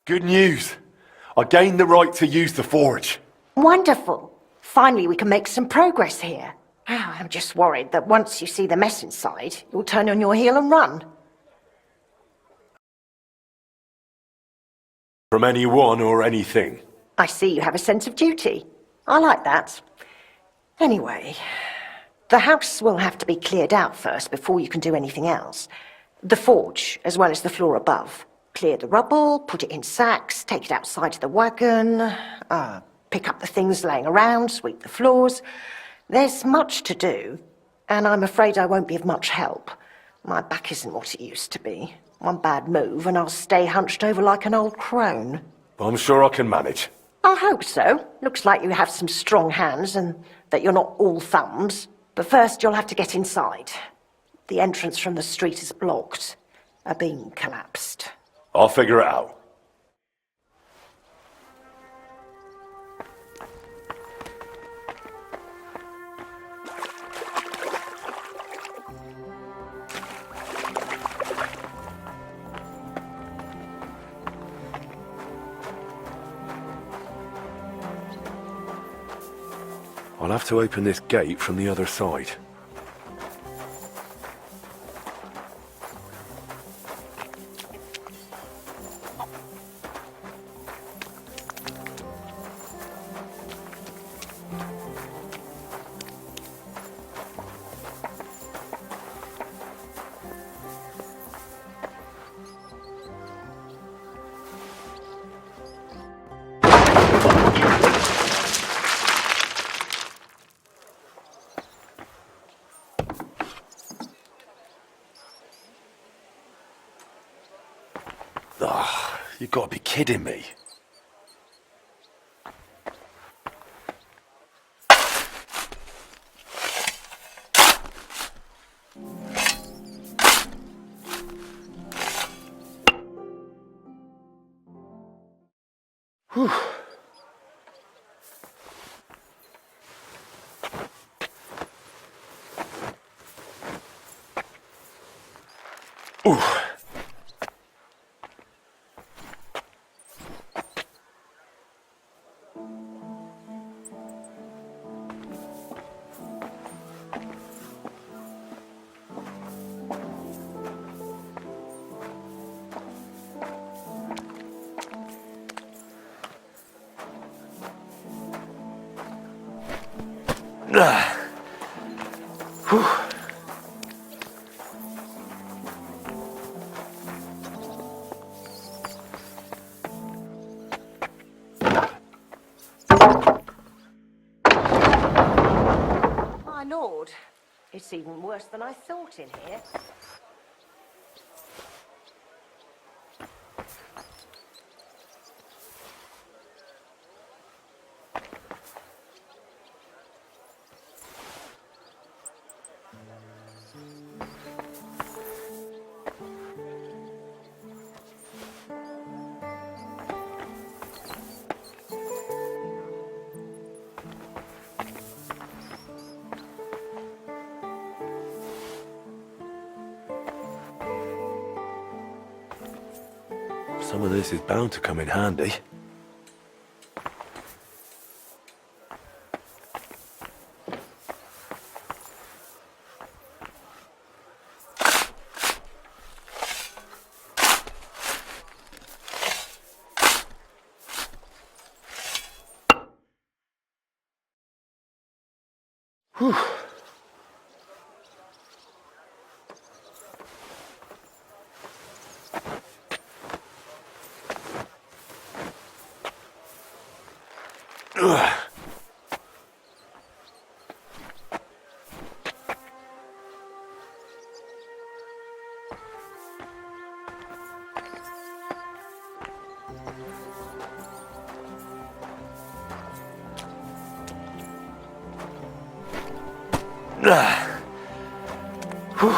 Good news. I gained the right to use the forge. Wonderful. Finally, we can make some progress here. I'm just worried that once you see the mess inside, you'll turn on your heel and run. From anyone or anything. I see you have a sense of duty. I like that. Anyway, the house will have to be cleared out first before you can do anything else. The forge, as well as the floor above. Clear the rubble, put it in sacks, take it outside to the wagon, pick up the things laying around, sweep the floors. There's much to do, and I'm afraid I won't be of much help. My back isn't what it used to be. One bad move and I'll stay hunched over like an old crone. I'm sure I can manage. I hope so. Looks like you have some strong hands and that you're not all thumbs. But first you'll have to get inside. The entrance from the street is blocked. A beam collapsed. I'll figure it out. I'll have to open this gate from the other side. Oh, you've got to be kidding me. Whew. Ooh. Whew. My lord, it's even worse than I thought in here. Some of this is bound to come in handy. Whew. Ugh. Whew.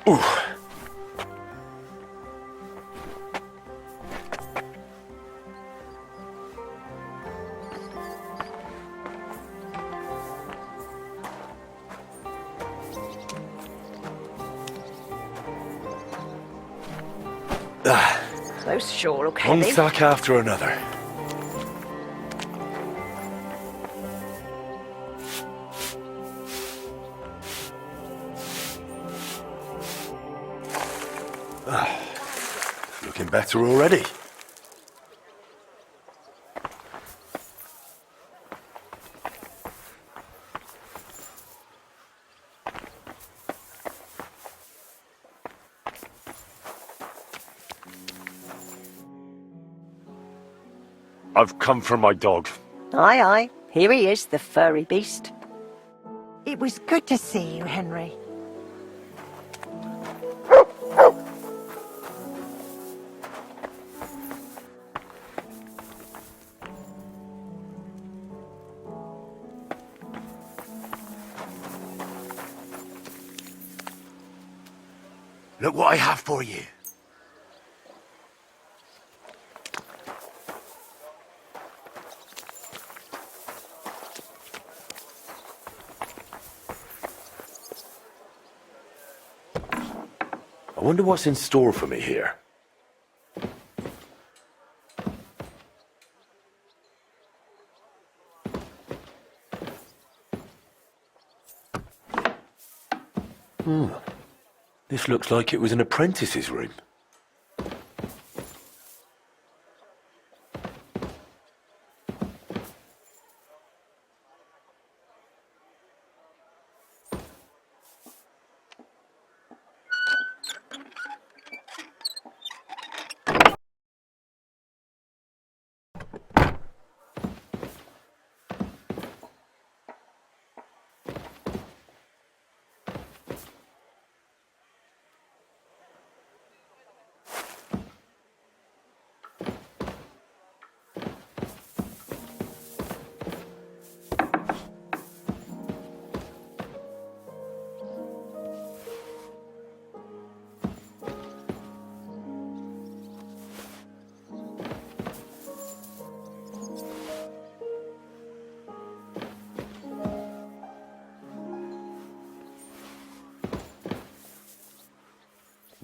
Ooh. Those sure look One heavy. sack after another. It's looking better already. I've come for my dog. Aye, aye. Here he is, the furry beast. It was good to see you, Henry. Look what I have for you. I wonder what's in store for me here. This looks like it was an apprentice's room.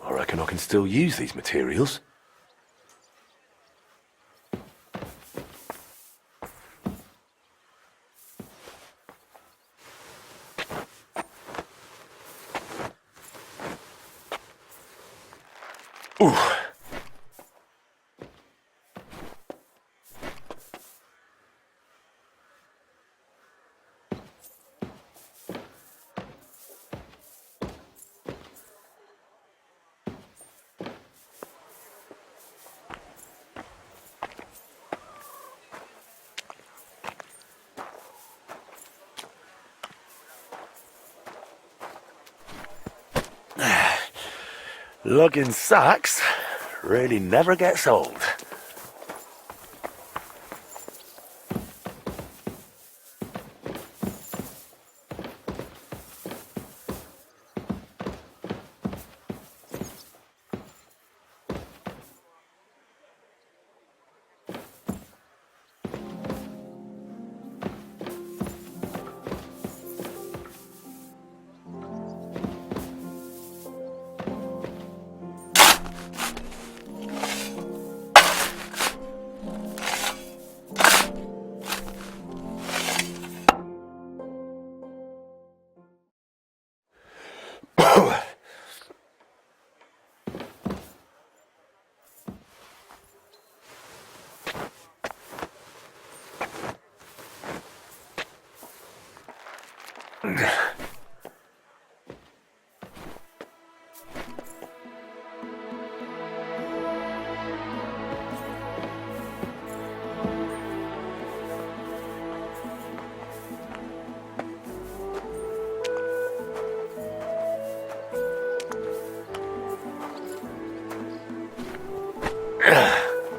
I reckon I can still use these materials. Ooh. Lugging sacks really never gets old.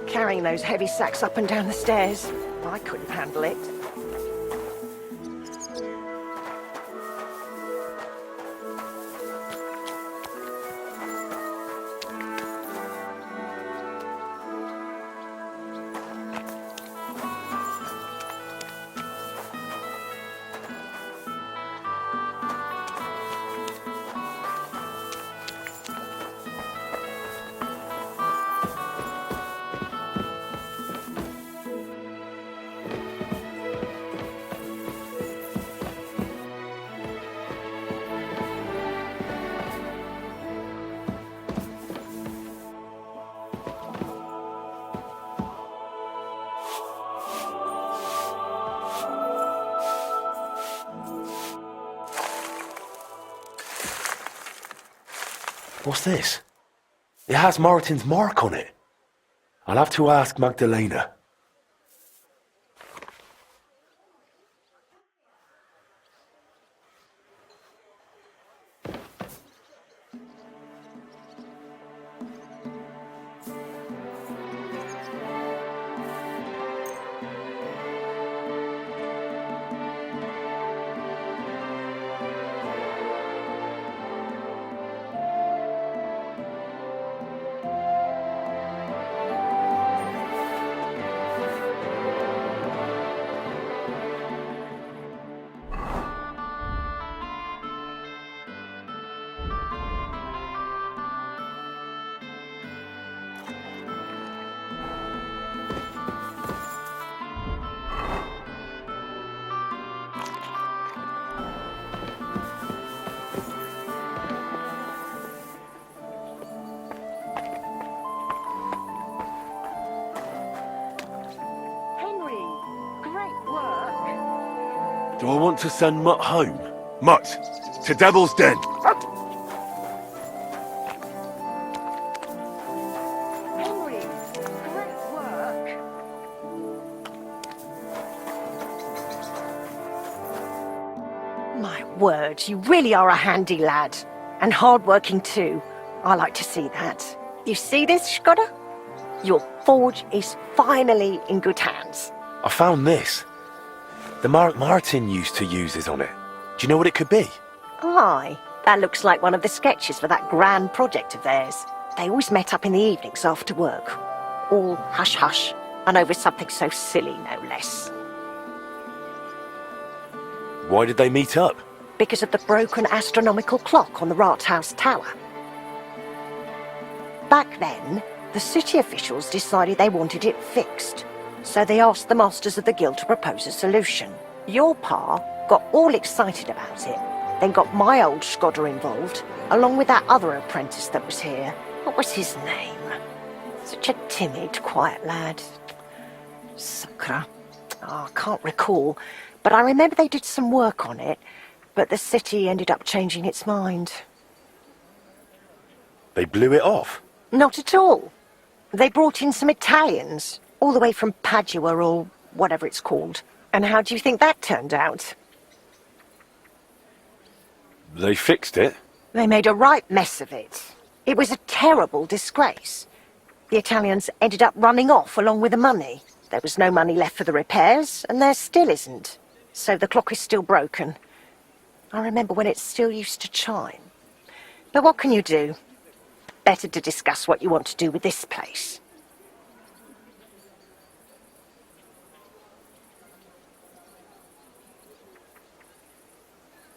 Carrying those heavy sacks up and down the stairs. I couldn't handle it. What's this? It has Martin's mark on it. I'll have to ask Magdalena. Henry, great work. Do I want to send Mutt home? Mutt, to Devil's Den. Henry, great work. My word, you really are a handy lad. And hard-working too. I like to see that. You see this, Skoda? Your forge is finally in good hands. I found this. The mark Martin used to use is on it. Do you know what it could be? Aye, that looks like one of the sketches for that grand project of theirs. They always met up in the evenings after work. All hush-hush, and over something so silly, no less. Why did they meet up? Because of the broken astronomical clock on the Rathaus Tower. Back then, the city officials decided they wanted it fixed, so they asked the masters of the guild to propose a solution. Your pa got all excited about it, then got my old Skoda involved, along with that other apprentice that was here. What was his name? Such a timid, quiet lad. Sakura. Oh, I can't recall, but I remember they did some work on it, but the city ended up changing its mind. They blew it off. Not at all. They brought in some Italians, all the way from Padua or whatever it's called. And how do you think that turned out? They fixed it. They made a right mess of it. It was a terrible disgrace. The Italians ended up running off along with the money. There was no money left for the repairs, and there still isn't. So the clock is still broken. I remember when it still used to chime. But what can you do? Better to discuss what you want to do with this place.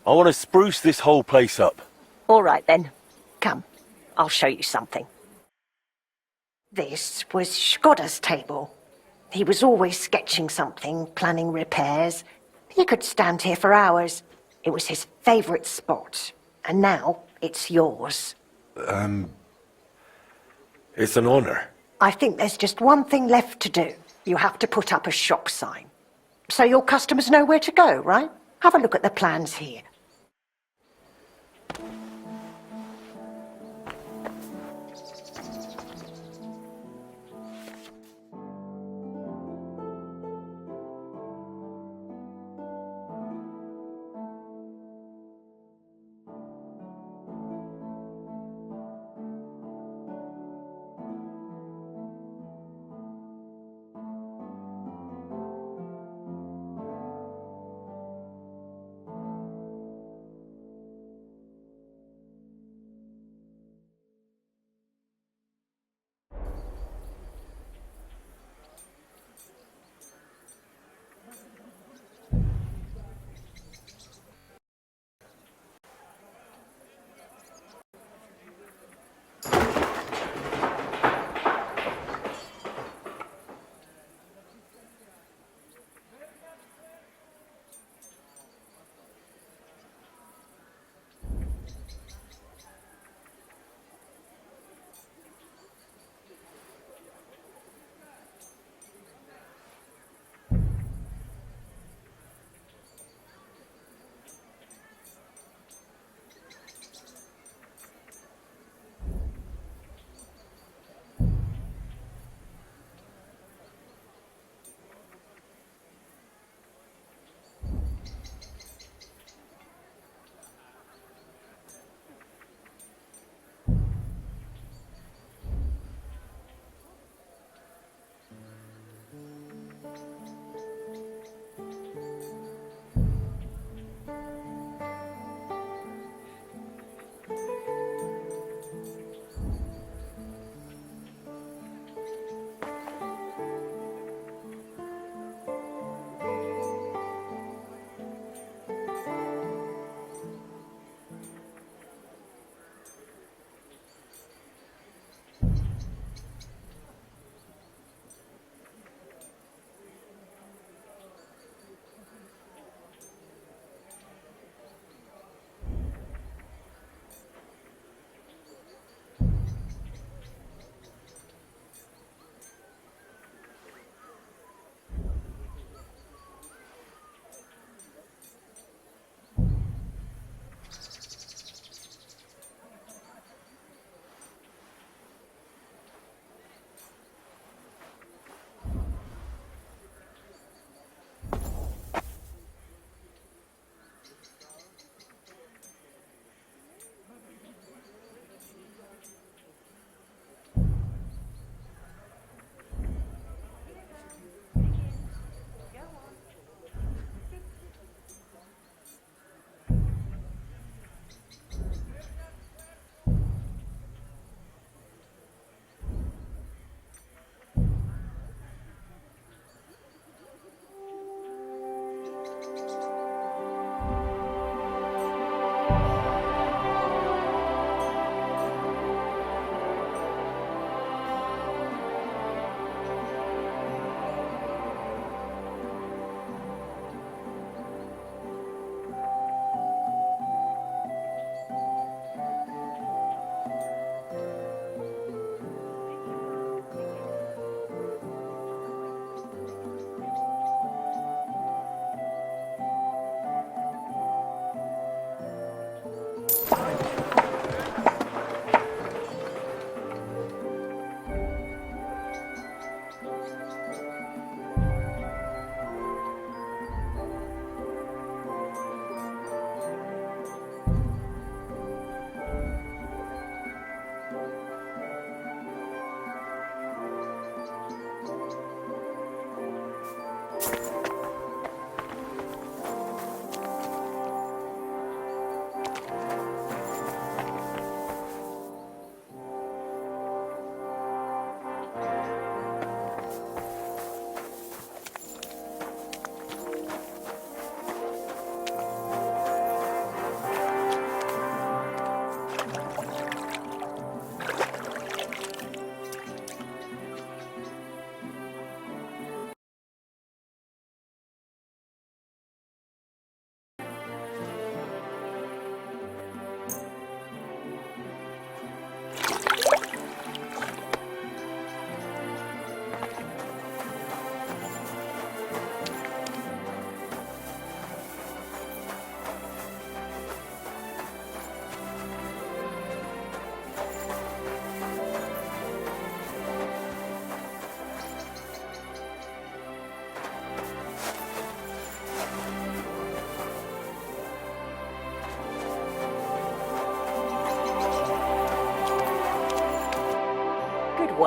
I want to spruce this whole place up. All right then. Come, I'll show you something. This was Skoda's table. He was always sketching something, planning repairs. He could stand here for hours. It was his favourite spot. And now it's yours. It's an honor. I think there's just one thing left to do. You have to put up a shop sign. So your customers know where to go, right? Have a look at the plans here.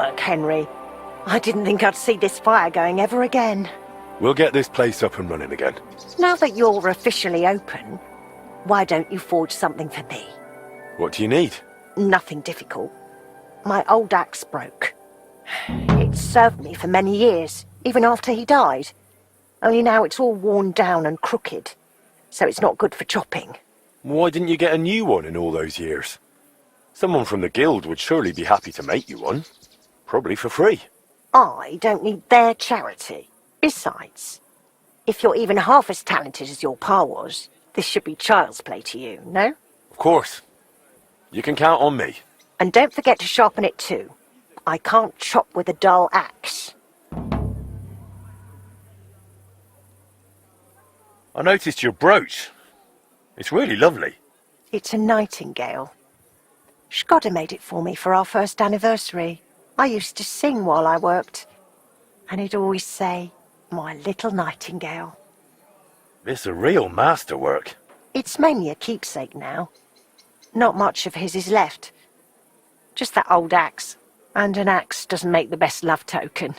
work, Henry. I didn't think I'd see this fire going ever again. We'll get this place up and running again. Now that you're officially open, why don't you forge something for me? What do you need? Nothing difficult. My old axe broke. It served me for many years, even after he died. Only now it's all worn down and crooked, so it's not good for chopping. Why didn't you get a new one in all those years? Someone from the guild would surely be happy to make you one. Probably for free. I don't need their charity. Besides, if you're even half as talented as your pa was, this should be child's play to you, no? Of course. You can count on me. And don't forget to sharpen it too. I can't chop with a dull axe. I noticed your brooch. It's really lovely. It's a nightingale. Shkoda made it for me for our first anniversary. I used to sing while I worked, and he'd always say, "My little nightingale." It's a real masterwork. It's mainly a keepsake now. Not much of his is left. Just that old axe, and an axe doesn't make the best love token.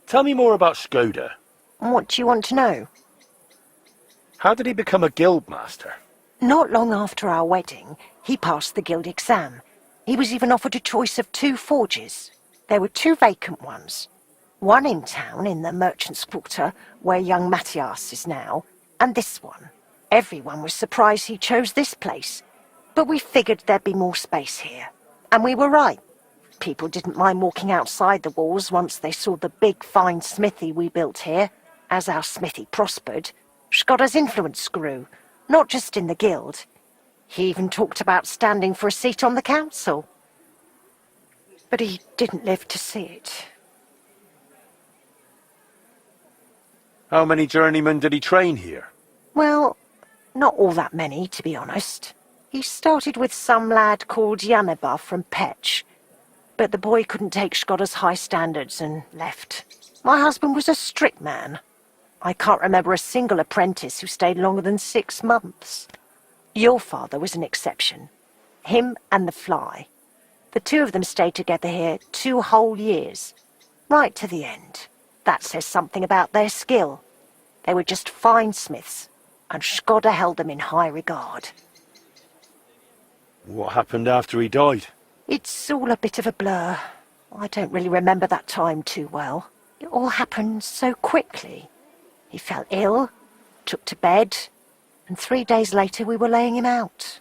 Tell me more about Shkoda. What do you want to know? How did he become a guild master? Not long after our wedding, he passed the guild exam. He was even offered a choice of 2 forges. There were 2 vacant ones. One in town, in the merchant's quarter, where young Matthias is now, and this one. Everyone was surprised he chose this place, but we figured there'd be more space here. And we were right. People didn't mind walking outside the walls once they saw the big, fine smithy we built here. As our smithy prospered, Shkoda's influence grew, not just in the guild. He even talked about standing for a seat on the council. But he didn't live to see it. How many journeymen did he train here? Well, not all that many, to be honest. He started with some lad called Yaneba from Petch, but the boy couldn't take Shkoda's high standards and left. My husband was a strict man. I can't remember a single apprentice who stayed longer than 6 months. Your father was an exception. Him and the Fly. The 2 of them stayed together here 2 whole years, right to the end. That says something about their skill. They were just fine smiths, and Shkoda held them in high regard. What happened after he died? It's all a bit of a blur. I don't really remember that time too well. It all happened so quickly. He fell ill, took to bed, and 3 days later we were laying him out.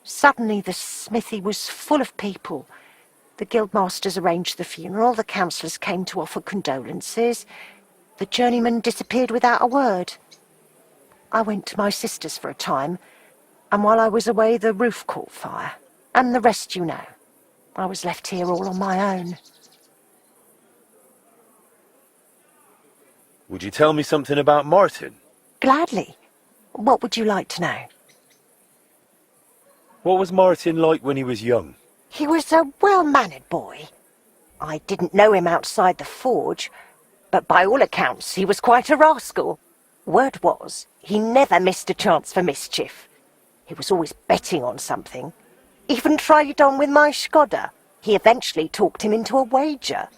Suddenly the smithy was full of people. The guildmasters arranged the funeral, the councillors came to offer condolences. The journeyman disappeared without a word. I went to my sister's for a time, and while I was away the roof caught fire. And the rest you know. I was left here all on my own. Would you tell me something about Martin? Gladly. What would you like to know? What was Martin like when he was young? He was a well-mannered boy. I didn't know him outside the forge, but by all accounts he was quite a rascal. Word was, he never missed a chance for mischief. He was always betting on something. Even tried it on with my Shkoda. He eventually talked him into a wager.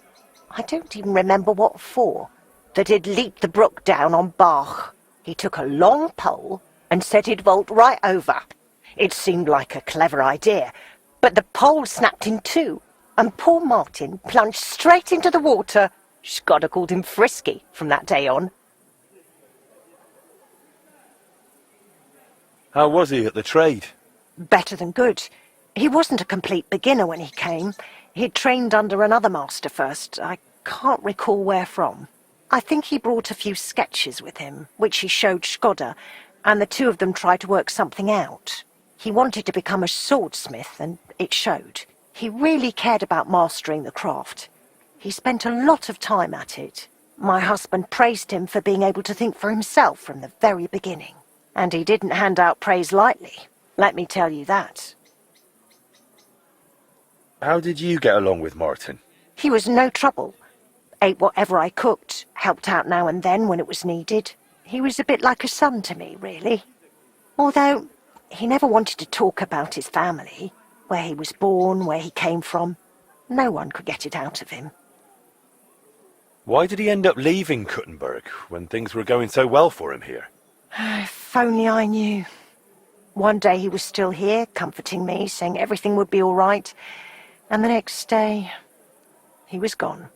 I don't even remember what for. That he'd leap the brook down on Bach. He took a long pole and said he'd vault right over. It seemed like a clever idea, but the pole snapped in 2, and poor Martin plunged straight into the water. Shkoda called him Frisky from that day on. How was he at the trade? Better than good. He wasn't a complete beginner when he came. He'd trained under another master first. I can't recall where from. I think he brought a few sketches with him, which he showed Shkoda, and the 2 of them tried to work something out. He wanted to become a swordsmith, and it showed. He really cared about mastering the craft. He spent a lot of time at it. My husband praised him for being able to think for himself from the very beginning. And he didn't hand out praise lightly, let me tell you that. How did you get along with Martin? He was no trouble. Ate whatever I cooked, helped out now and then when it was needed. He was a bit like a son to me, really. Although he never wanted to talk about his family. where he was born, where he came from. No one could get it out of him. Why did he end up leaving Kuttenberg when things were going so well for him here? If only I knew. One day he was still here, comforting me, saying everything would be all right. And the next day, he was gone.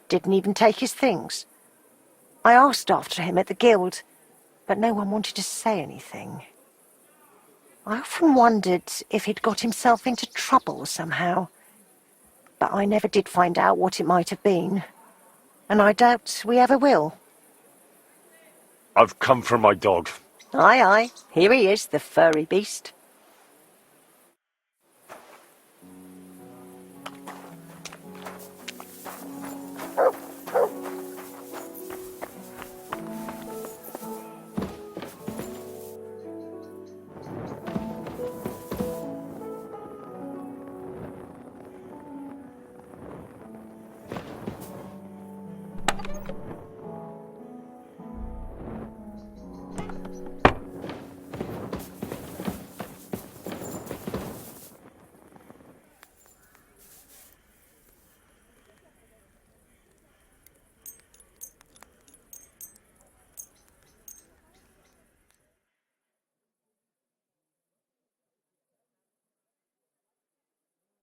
Didn't even take his things. I asked after him at the guild, but no one wanted to say anything. I often wondered if he'd got himself into trouble somehow. But I never did find out what it might have been. And I doubt we ever will. I've come for my dog. Aye, aye. Here he is, the furry beast.